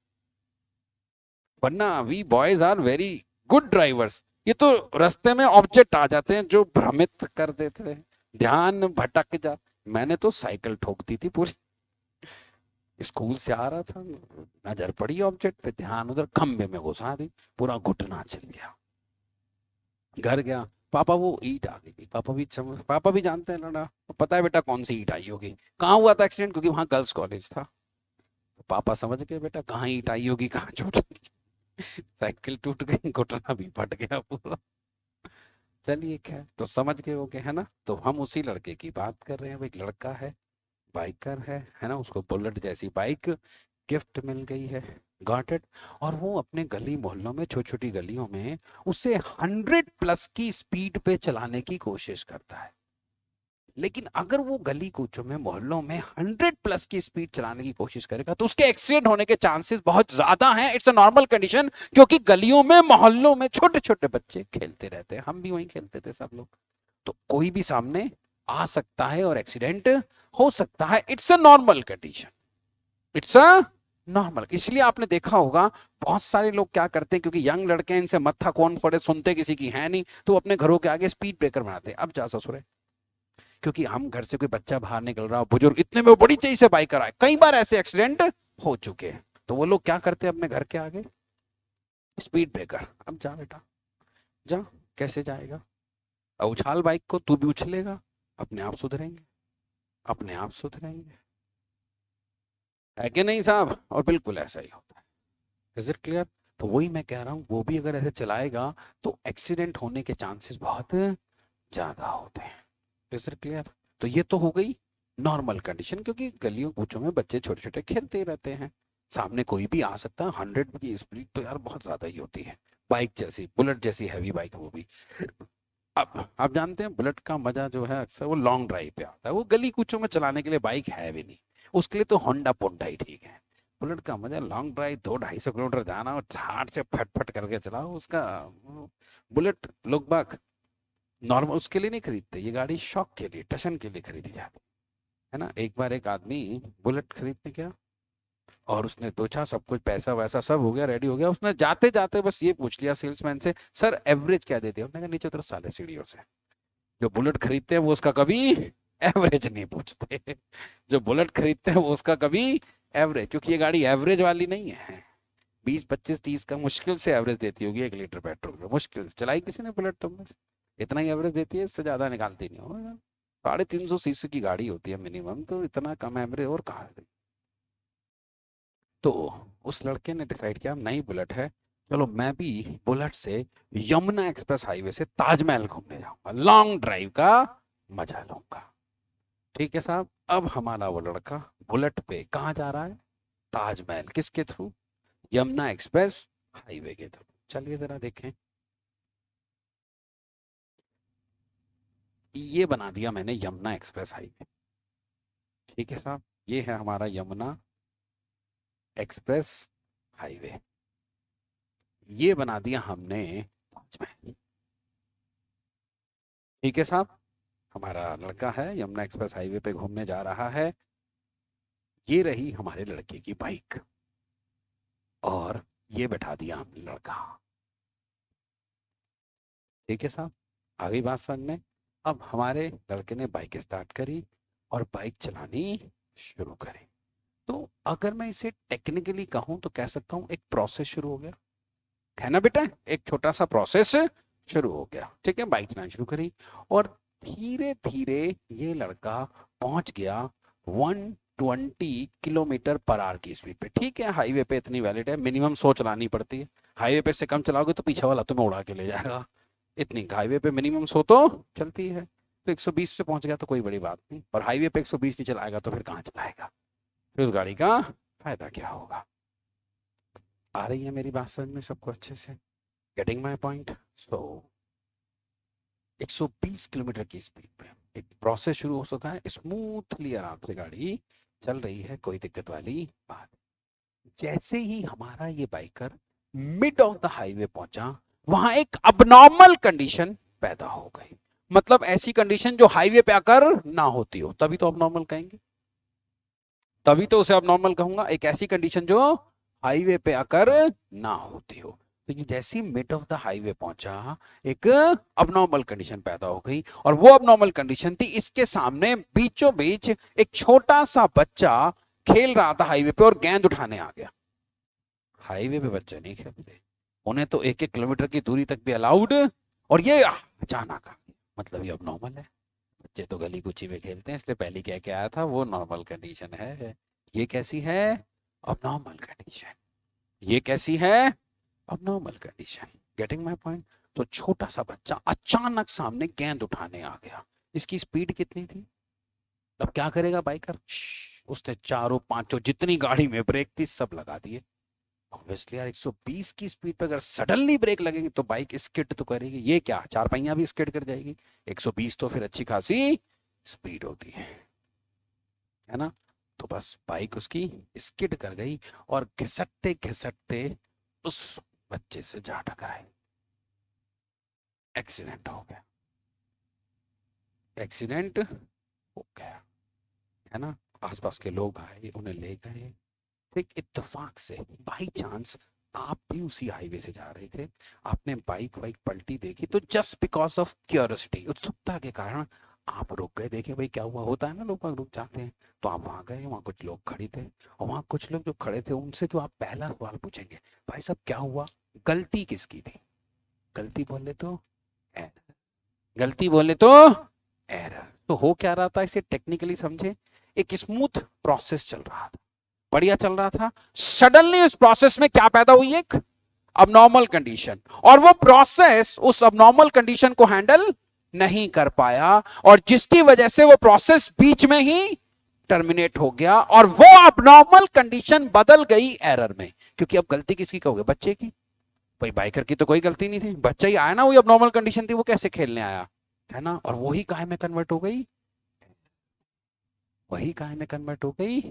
वरना we boys are very good drivers, ये तो रास्ते में ऑब्जेक्ट आ जाते हैं जो भ्रमित कर देते हैं, ध्यान भटक जा। मैंने तो साइकिल ठोक दी थी पूरी, स्कूल से आ रहा था, नजर पड़ी ऑब्जेक्ट पे, ध्यान उधर, खंबे में घुसा दी, पूरा घुटना चल गया। घर गया, पापा वो ईंट आ गई। पापा भी जानते हैं लड़ा, पता है बेटा कौन सी ईंट आई होगी। कहाँ हुआ था एक्सीडेंट? क्योंकि वहां गर्ल्स कॉलेज था। पापा समझ गए बेटा कहाँ ईंट आई होगी, कहाँ चोट लगी। साइकिल टूट गई, घुटना भी फट गया पूरा। चलिए खैर, तो समझ गए होगे, है ना। तो हम उसी लड़के की बात कर रहे हैं। एक लड़का है, बाइकर है ना, उसको बुलेट जैसी बाइक गिफ्ट मिल गई है, गॉट इट। और वो अपने गली मोहल्लों में, छोटी छोटी गलियों में उसे 100+ की स्पीड पे चलाने की कोशिश करता है। लेकिन अगर वो गली कूचों में, मोहल्लों में 100+ की स्पीड चलाने की कोशिश करेगा तो उसके एक्सीडेंट होने के चांसेस बहुत ज्यादा हैं। इट्स अ नॉर्मल कंडीशन, क्योंकि गलियों में, मोहल्लों में छोटे छोटे बच्चे खेलते रहते हैं, हम भी वहीं खेलते थे सब लोग। तो कोई भी सामने आ सकता है और एक्सीडेंट हो सकता है। It's a normal condition, it's a normal. इसलिए आपने देखा होगा बहुत सारे लोग क्या करते हैं, क्योंकि यंग लड़के हैं, इनसे मत्था कौन फोड़े, सुनते किसी की है नहीं, तो अपने घरों के आगे स्पीड ब्रेकर बनाते हैं। अब जा ससुरे, क्योंकि हम घर से कोई बच्चा बाहर निकल रहा, बुजुर्ग, इतने में वो बड़ी तेजी से बाइकर आए, कई बार ऐसे एक्सीडेंट हो चुके हैं, तो वो लोग क्या करते हैं, अपने घर के आगे स्पीड ब्रेकर। अब जा बेटा जा, कैसे जाएगा, उछाल बाइक को, तू भी उछलेगा, अपने आप सुधरेंगे, अपने आप सुधरेंगे, है कि नहीं साहब? और बिल्कुल ऐसा ही होता है। Is it clear? तो वही मैं कह रहा हूँ, वो भी अगर ऐसे चलाएगा तो एक्सीडेंट होने के चांसेस बहुत ज्यादा होते हैं। Is it clear? तो ये तो हो गई नॉर्मल कंडीशन, क्योंकि गलियों कूचों में बच्चे छोटे छोटे खेलते ही रहते हैं, सामने कोई भी आ सकता है। 100 की स्पीड तो यार बहुत ज्यादा ही होती है, बाइक जैसी, बुलेट जैसी हैवी बाइक वो भी। अब आप जानते हैं बुलेट का मजा जो है अक्सर वो लॉन्ग ड्राइव पे आता है, वो गली कूचों में चलाने के लिए बाइक है भी नहीं, उसके लिए तो होंडा पोंडा ही ठीक है। बुलेट का मजा लॉन्ग ड्राइव, 200-250 किलोमीटर जाना और ठाट से फटफट करके चलाओ उसका। बुलेट लोग बाग नॉर्मल उसके लिए नहीं खरीदते, ये गाड़ी शौक के लिए, टशन के लिए खरीदी जाती है ना। एक बार एक आदमी बुलेट खरीदने गया और उसने पूछा, सब कुछ पैसा वैसा सब हो गया, रेडी हो गया, उसने जाते जाते बस ये पूछ लिया सेल्समैन से, सर एवरेज क्या देते हैं? उसने कहा नीचे उतर साले सीढ़ियों से। जो बुलेट खरीदते हैं वो उसका कभी एवरेज नहीं पूछते, जो बुलेट खरीदते हैं वो उसका कभी एवरेज, क्योंकि ये गाड़ी एवरेज वाली नहीं है, 20 25 30 का मुश्किल से एवरेज देती होगी 1 लीटर पेट्रोल में, मुश्किल से। चलाई किसी ने बुलेट तुमने से? इतना ही एवरेज देती है, इससे ज्यादा निकालती नहीं होगा। 350 सीसी की गाड़ी होती है मिनिमम, तो इतना कम एवरेज और कहाँ है? तो उस लड़के ने डिसाइड किया नई बुलेट है, चलो मैं भी बुलेट से यमुना एक्सप्रेस हाईवे से ताजमहल घूमने जाऊंगा, लॉन्ग ड्राइव का मजा लूंगा। ठीक है साहब, अब हमारा वो लड़का बुलेट पे कहाँ जा रहा है? ताजमहल। किसके थ्रू? यमुना एक्सप्रेस हाईवे के थ्रू। चलिए जरा देखें। ये बना दिया मैंने यमुना एक्सप्रेस हाईवे। ठीक है साहब, ये है हमारा यमुना एक्सप्रेस हाईवे, ये बना दिया हमने ताजमहल। ठीक है साहब, हमारा लड़का है यमुना एक्सप्रेस हाईवे पे घूमने जा रहा है। ये रही हमारे लड़के की बाइक, और ये बैठा दिया हमने लड़का। ठीक है साहब, आ गई बात समझ में? अब हमारे लड़के ने बाइक स्टार्ट करी और बाइक चलानी शुरू करी। तो अगर मैं इसे टेक्निकली कहूं तो कह सकता हूं एक प्रोसेस शुरू हो गया, है ना बेटा? एक छोटा सा प्रोसेस शुरू हो गया। ठीक है, बाइक चलानी शुरू करी और धीरे धीरे ये लड़का पहुंच गया 120 किलोमीटर पर आवर की स्पीड पे। ठीक है, हाईवे पे इतनी वैलिड है, मिनिमम 100 चलानी पड़ती है। हाईवे पे से कम चलाओगे तो पीछे वाला तुम्हें उड़ा के ले जाएगा। इतनी हाईवे पे मिनिमम 100 तो चलती है। तो 120 पे पहुंच गया तो कोई बड़ी बात नहीं, और हाईवे पे 120 नहीं चलाएगा तो फिर कहाँ चलाएगा? फिर उस गाड़ी का फायदा क्या होगा? आ रही है मेरी बात समझ में सबको अच्छे से? Getting my point? So 120 kilometre की स्पीड पे एक प्रोसेस शुरू हो सकता है, स्मूथली आराम से गाड़ी चल रही है, कोई दिक्कत वाली बात। जैसे ही हमारा ये biker mid of the highway पहुंचा, वहां एक अबनॉर्मल कंडीशन पैदा हो गई। मतलब ऐसी कंडीशन जो हाईवे पे आकर ना होती हो, तभी तो अबनॉर्मल कहेंगे, तभी तो उसे अबनॉर्मल कहूंगा। एक ऐसी कंडीशन जो हाईवे पे आकर ना होती हो। तो ये जैसी मिड ऑफ द हाईवे पहुंचा, एक अबनॉर्मल कंडीशन पैदा हो गई, और वो अबनॉर्मल कंडीशन थी इसके सामने बीचों बीच एक छोटा सा बच्चा खेल रहा था हाईवे पे, और गेंद उठाने आ गया। हाईवे पे बच्चे नहीं खेलते, उन्हें तो 1 1 किलोमीटर की दूरी तक भी अलाउड, और ये अचानक आ गया। मतलब ये अब नॉर्मल है। बच्चे तो गली कुची में खेलते हैं, इसलिए पहले कह के आया था वो नॉर्मल कंडीशन है। ये कैसी है? अब नॉर्मल कंडीशन। ये कैसी है? अब normal condition. Getting my point? तो छोटा सा बच्चा अचानक सामने गेंद उठाने आ गया। इसकी स्पीड कितनी थी? अब क्या करेगा बाइकर? उसने चारों पांचों जितनी गाड़ी में ब्रेक थी सब लगा दिए। ऑब्वियसली यार, 120 की स्पीड पे अगर सडनली ब्रेक लगेगी तो बाइक स्किड तो करेगी। ये क्या, चार पहिया भी स्किड कर जाएगी? 120 तो फिर अच्छी खासी स्पीड होती है ना? तो बस बाइक उसकी स्किड कर गई और घिसटते घिसटते उस बच्चे से जा टकराई। एक्सीडेंट हो गया। एक्सीडेंट हो गया, है ना? आसपास के लोग आए, उन्हें ले गए। एक इत्तेफाक से, बाई चांस, आप भी उसी हाईवे से जा रहे थे, आपने बाइक वाइक पलटी देखी, तो जस्ट बिकॉज ऑफ क्यूरियोसिटी, उत्सुकता के कारण आप रुक गए, देखे भाई क्या हुआ। होता है ना, लोग रुक जाते हैं। तो आप वहां गए, वहां कुछ लोग खड़े थे, और वहां कुछ लोग जो खड़े थे उनसे जो आप पहला सवाल पूछेंगे, भाई साहब क्या हुआ, गलती किसकी थी? गलती बोले तो एरर, गलती बोले तो एरर। तो हो क्या रहा था, इसे टेक्निकली समझे। एक स्मूथ प्रोसेस चल रहा था, बढ़िया चल रहा था। सडनली उस प्रोसेस में क्या पैदा हुई? एक अबनॉर्मल कंडीशन, और वो प्रोसेस उस अबनॉर्मल कंडीशन को हैंडल नहीं कर पाया, और जिसकी वजह से वो प्रोसेस बीच में ही टर्मिनेट हो गया, और वो अबनॉर्मल कंडीशन बदल गई एरर में। क्योंकि अब गलती किसकी कहोगे? बच्चे की। भाई बाइकर की तो कोई गलती नहीं थी, बच्चा ही आया ना, वही अबनॉर्मल कंडीशन थी, वो कैसे खेलने आया, है ना? और वही काहे में कन्वर्ट हो गई? वही काहे में कन्वर्ट हो गई?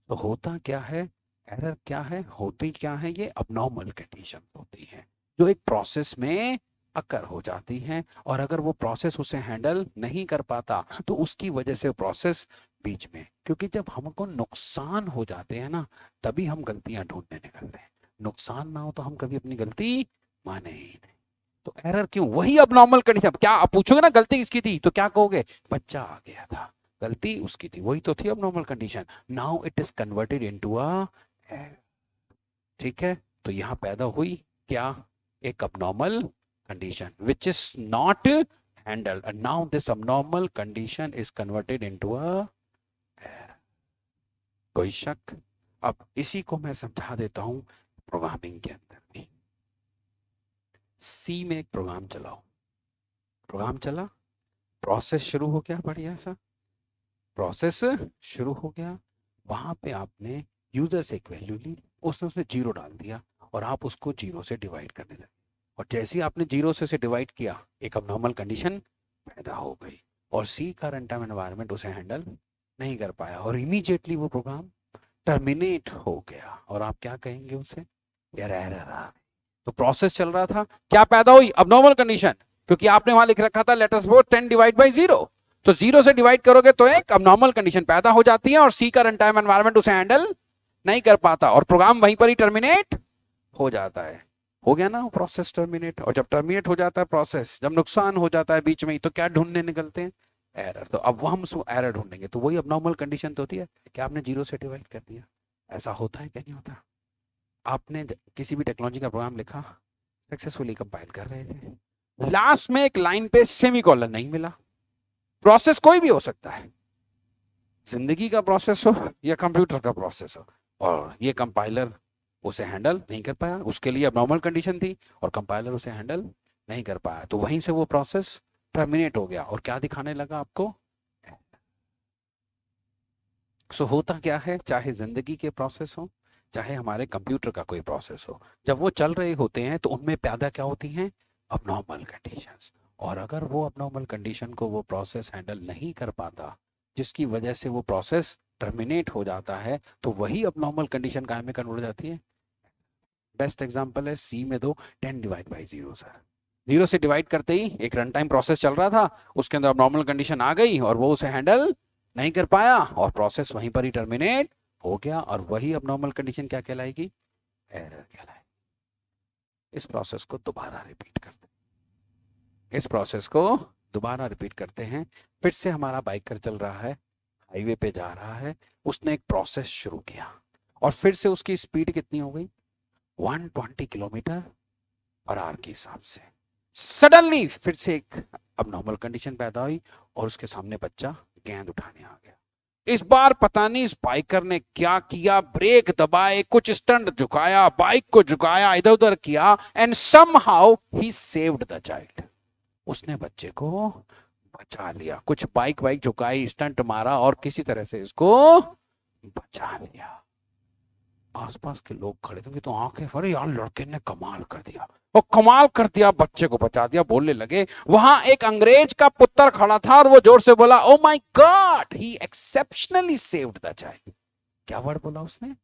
तो होता क्या है, एरर क्या है, होती क्या है? ये अबनॉर्मल कंडीशन होती है जो एक प्रोसेस में अकर हो जाती हैं, और अगर वो प्रोसेस उसे हैंडल नहीं कर पाता तो उसकी वजह से प्रोसेस बीच में, क्योंकि जब हमको नुकसान हो जाते हैं ना, तभी हम गलतियां ढूंढने निकलते हैं। नुकसान ना हो तो हम कभी अपनी गलती माने ही नहीं। तो एरर क्यों? वही अबनॉर्मल कंडीशन। क्या आप पूछोगे ना गलती किसकी थी, तो क्या कहोगे? बच्चा आ गया था, गलती उसकी थी, वही तो थी अब normal condition. Now it is converted into अ, ठीक है, तो यहां पैदा हुई क्या, एक abnormal condition which is not handled, and now this abnormal condition is converted into a error. कोई शक? अब इसी को मैं समझा देता हूं प्रोग्रामिंग के अंदर भी। सी में एक प्रोग्राम चलाओ, प्रोग्राम चला, प्रोसेस शुरू हो गया, बढ़िया सा प्रोसेस शुरू हो गया, वहां पे आपने यूजर से एक वैल्यू ली, उसने उसने जीरो डाल दिया और आप उसको जीरो से डिवाइड करने लगे, और जैसे ही आपने जीरो से डिवाइड किया एक अबनॉर्मल कंडीशन पैदा हो गई, और सी का रन टाइम एनवायरनमेंट उसे हैंडल नहीं कर पाया और इमीडिएटली वो प्रोग्राम टर्मिनेट हो गया। और आप क्या कहेंगे उसे, यार एरर आ गई। तो प्रोसेस चल रहा था, क्या पैदा हुई, अबनॉर्मल कंडीशन, क्योंकि आपने वहां लिख रखा था let us suppose 10 divide by 0, तो 0 से डिवाइड करोगे तो एक अबनॉर्मल कंडीशन पैदा हो जाती है और सी का रन टाइम एनवायरनमेंट उसे हैंडल नहीं कर पाता और प्रोग्राम वहीं पर ही टर्मिनेट हो जाता है। हो गया ना प्रोसेस टर्मिनेट, और जब टर्मिनेट हो जाता है प्रोसेस, जब नुकसान हो जाता है बीच में ही, तो क्या ढूंढने निकलते हैं, एरर। तो अब वो हम एरर ढूंढेंगे, तो वही अबनॉर्मल कंडीशन तो होती है कि आपने जीरो से डिवाइड कर दिया। ऐसा होता है क्या, नहीं होता? आपने किसी भी टेक्नोलॉजी का प्रोग्राम लिखा, सक्सेसफुली कंपाइल कर रहे थे, लास्ट में एक लाइन पे सेमीकोलन नहीं मिला, प्रोसेस कोई भी हो सकता है, जिंदगी का प्रोसेस हो या कंप्यूटर का प्रोसेस हो, और ये कंपाइलर उसे हैंडल नहीं कर पाया, उसके लिए अबनॉर्मल कंडीशन थी और कंपाइलर उसे हैंडल नहीं कर पाया, तो वहीं से वो प्रोसेस टर्मिनेट हो गया और क्या दिखाने लगा आपको। सो होता क्या है, चाहे जिंदगी के प्रोसेस हो चाहे हमारे कंप्यूटर का कोई प्रोसेस हो, जब वो चल रहे होते हैं तो उनमें पैदा क्या होती हैं, अबनॉर्मल कंडीशंस, और अगर वो अबनॉर्मल कंडीशन को वो प्रोसेस हैंडल नहीं कर पाता, जिसकी वजह से वो प्रोसेस टर्मिनेट हो जाता है, तो वही अबनॉर्मल कंडीशन कायम में कन्वर्ट हो जाती है। बेस्ट एग्जांपल है सी में दो 10 डिवाइड बाई 0 सर, जीरो से डिवाइड करते ही एक रन टाइम प्रोसेस चल रहा था, उसके अंदर अबनॉर्मल कंडीशन आ गई और वो उसे हैंडल नहीं कर पाया और प्रोसेस वहीं पर ही टर्मिनेट हो गया, और वही अबनॉर्मल कंडीशन क्या कहलाएगी, एरर कहलाएगी। इस प्रोसेस को दोबारा रिपीट करते हैं, इस प्रोसेस को दोबारा रिपीट करते हैं। फिर से हमारा बाइकर चल रहा है, हाईवे पे जा रहा है, उसने एक प्रोसेस शुरू किया और फिर से उसकी स्पीड कितनी हो गई, 120 किलोमीटर पर आवर के हिसाब से। सडनली फिर से एक अबनॉर्मल कंडीशन पैदा हुई और उसके सामने बच्चा गेंद उठाने आ गया। इस बार पता नहीं इस बाइकर ने क्या किया, ब्रेक दबाए, कुछ स्टंट झुकाया, बाइक को झुकाया, इधर उधर किया, and somehow he saved the child. उसने बच्चे को बचा लिया, कुछ बाइक वाइक झुकाई, स्टंट मारा और किसी तरह से इसको बचा लिया। आसपास के लोग खड़े थे तो आंखें फरे, यार लड़के ने कमाल कर दिया, और कमाल कर दिया, बच्चे को बचा दिया। बोलने लगे, वहां एक अंग्रेज का पुत्र खड़ा था और वो जोर से बोला, oh my God, he exceptionally saved the child. क्या वर्ड बोला उसने,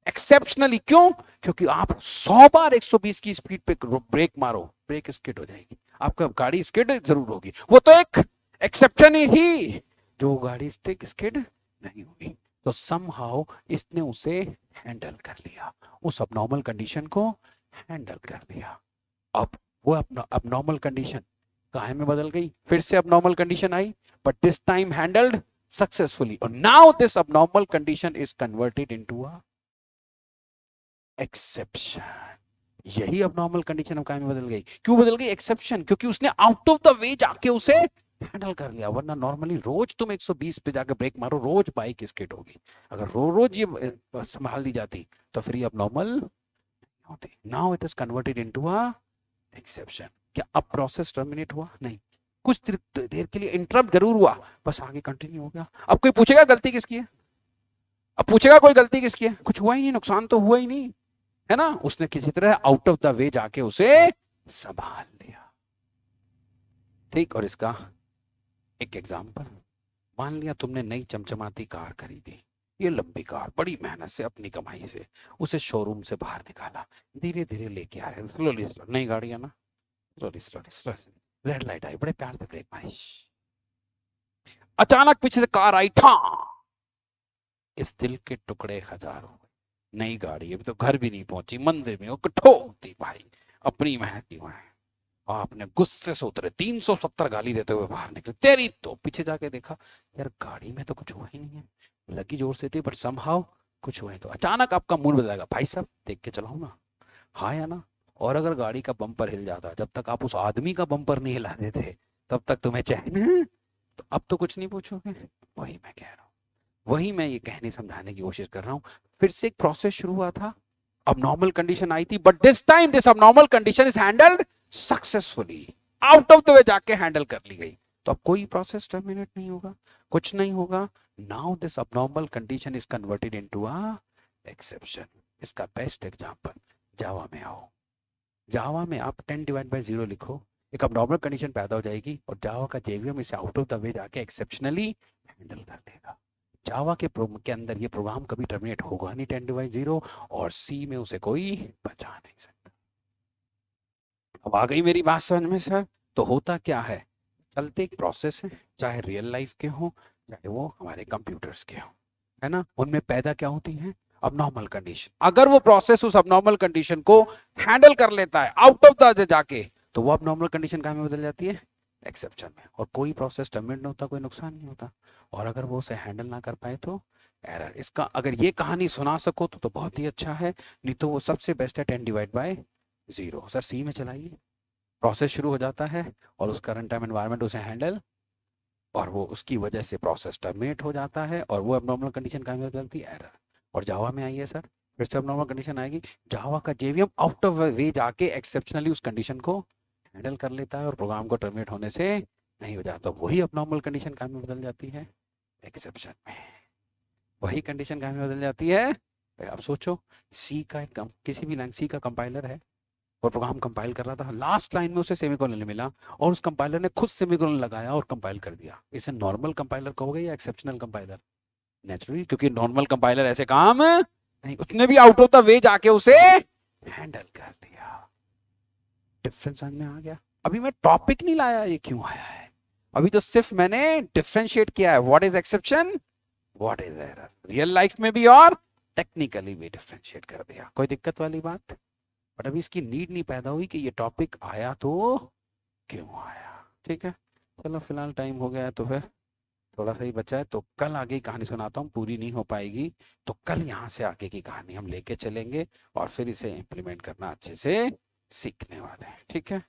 एक्सेप्शनली। क्यों, क्योंकि आप 100 बार 120 की स्पीड पे ब्रेक मारो, ब्रेक स्किड हो जाएगी, आपका गाड़ी स्किड जरूर होगी, वो तो एक एक्सेप्शन ही थी जो गाड़ी स्किड नहीं हुई। तो समहाउ इसने उसे हैंडल कर लिया, उस अबनॉर्मल कंडीशन को हैंडल कर लिया। अब वो अबनॉर्मल कंडीशन काहे में बदल गई, फिर से अबनॉर्मल कंडीशन आई, but this time handled successfully, और now this abnormal condition is converted into a exception. यही अबनॉर्मल कंडीशन अब काहे में बदल गई, क्यों बदल गई, एक्सेप्शन, क्योंकि उसने आउट ऑफ द वे जाके उसे हैंडल कर लिया। वरना नॉर्मली रोज तुम 120 पे जाकर ब्रेक मारो, रोज बाइक स्किड होगी। अगर रोज ये संभाल ली जाती तो फिर ये अब नॉर्मल होती। Now it is converted into a exception. क्या अब प्रोसेस टर्मिनेट हुआ, नहीं, कुछ देर के लिए इंटरप्ट जरूर हुआ, बस आगे कंटिन्यू हो गया। अब कोई पूछेगा गलती किसकी है, अब पूछेगा कोई गलती किसकी है, कुछ हुआ ही नहीं, नुकसान तो हुआ ही नहीं, है ना, उसने किसी तरह आउट ऑफ द वे जाके उसे संभाल लिया। ठीक, और इसका एक एग्जांपल, मान लिया तुमने नई चमचमाती कार खरीदी, ये लंबी कार, बड़ी मेहनत से अपनी कमाई से उसे शोरूम से बाहर निकाला, धीरे धीरे लेके आ रहे हैं, स्लोली स्लो, नई गाड़ी है ना, slowly slowly slow, red light आई, बड़े प्यार से ब्रेक मारी, अचानक पीछे से कार आई, ठा, इस दिल के टुकड़े हजारों, नई गाड़ी, अभी तो घर भी नहीं पहुंची, मंदिर में वो ठोक दी भाई, अपनी मेहनत की वहां, आपने गुस्से से उतरे, 370 गाली देते हुए बाहर निकले, तेरी तो पीछे जाके देखा यार गाड़ी में तो कुछ हुआ ही नहीं है, लगी जोर से थी बट समहाउ कुछ हुआ ही, तो अचानक आपका मूड बदलेगा, भाई साहब देख के चलाओ ना, हाँ या ना। और अगर गाड़ी का बम्पर हिल जाता, जब तक आप उस आदमी का बम्पर नहीं हिला देते तब तक तुम्हें चैन है, तो अब तो कुछ नहीं पूछोगे। वही मैं कह रहा हूँ, वही मैं ये कहने समझाने की कोशिश कर रहा हूँ। फिर से एक प्रोसेस शुरू हुआ था, abnormal कंडीशन आई थी, but this time this abnormal condition is handled successfully, out of the way जाके हैंडल कर ली गई, तो अब कोई प्रोसेस टर्मिनेट नहीं होगा, कुछ नहीं होगा। Now this abnormal condition is converted into a exception. इसका बेस्ट एग्जांपल जावा में आओ, जावा में आप 10 डिवाइड बाय 0 लिखो, एक abnormal कंडीशन पैदा हो जाएगी और जावा का जेवीएम इसे आउट ऑफ द वे जाके एक्सेप्शनली हैंडल कर लेगा। जावा के अंदर ये प्रोग्राम कभी टर्मिनेट होगा नहीं 10 डिवाइड 0, और सी में उसे कोई बचा नहीं सकता। अब आ गई मेरी बात समझ में सर? तो होता क्या है, चलते एक प्रोसेस है, चाहे रियल लाइफ के हो चाहे वो हमारे कंप्यूटर्स के हो, है ना, उनमें पैदा क्या होती है, अबनॉर्मल कंडीशन। अगर वो प्रोसेस उस अबनॉर्मल कंडीशन को हैंडल कर लेता है आउट ऑफ द जाके, तो वो अबनॉर्मल कंडीशन कहाँ में बदल जाती है, एक्सेप्शन में, और कोई प्रोसेस टर्मिनेट नहीं होता, कोई नुकसान नहीं होता। और अगर वो उसे हैंडल ना कर पाए तो एरर। इसका अगर ये कहानी सुना सको तो बहुत ही अच्छा है, नहीं तो वो सबसे बेस्ट है 10 डिवाइड बाय 0। सर सी में चलाइए, प्रोसेस शुरू हो जाता है और उसका रन टाइम एनवायरनमेंट उसे हैंडल, और वो उसकी वजह से प्रोसेस टर्मिनेट हो जाता है, और वो एब्नॉर्मल कंडीशन कहाँ में बदलती है, एरर। और जावा में आइए सर, फिर से एब्नॉर्मल कंडीशन आएगी, जावा का जेवीएम आउट ऑफ वे जाके एक्सेप्शनली उस कंडीशन को हैंडल कर लेता है और प्रोग्राम को टर्मिनेट होने से नहीं हो जाता। वही एब्नॉर्मल कंडीशन कहाँ में बदल जाती है, एक्सेप्शन में। वही कंडीशन कहाँ में बदल जाती है, अब सोचो, सी का किसी भी लाइन सी का कंपाइलर है और प्रोग्राम कंपाइल कर रहा था, लास्ट लाइन में उसे सेमीकोलन मिला और उस कंपाइलर ने खुद सेमीकोलन लगाया और कंपाइल कर दिया। इसे नॉर्मल कंपाइलर कहोगे या एक्सेप्शनल कंपाइलर? नेचुरली, क्योंकि नॉर्मल कंपाइलर ऐसे काम नहीं, उसने भी आउट ऑफ द वे जाके उसे हैंडल कर दिया। डिफरेंस समझ में आ गया? अभी मैं टॉपिक नहीं लाया ये क्यों आया है, अभी तो सिर्फ मैंने डिफरेंशिएट किया है, what is exception, what is error, real life में भी और टेक्निकली भी डिफरेंशिएट कर दिया। कोई दिक्कत वाली बात? बट अभी इसकी नीड नहीं पैदा हुई कि ये टॉपिक आया तो क्यों आया। ठीक है, चलो फिलहाल टाइम हो गया है तो फिर थोड़ा सा ही बचा है, तो कल आगे की कहानी सुनाता हूँ, पूरी नहीं हो पाएगी तो कल यहाँ से आगे की कहानी हम लेके चलेंगे और फिर इसे इम्प्लीमेंट करना अच्छे से सीखने वाले हैं। ठीक है।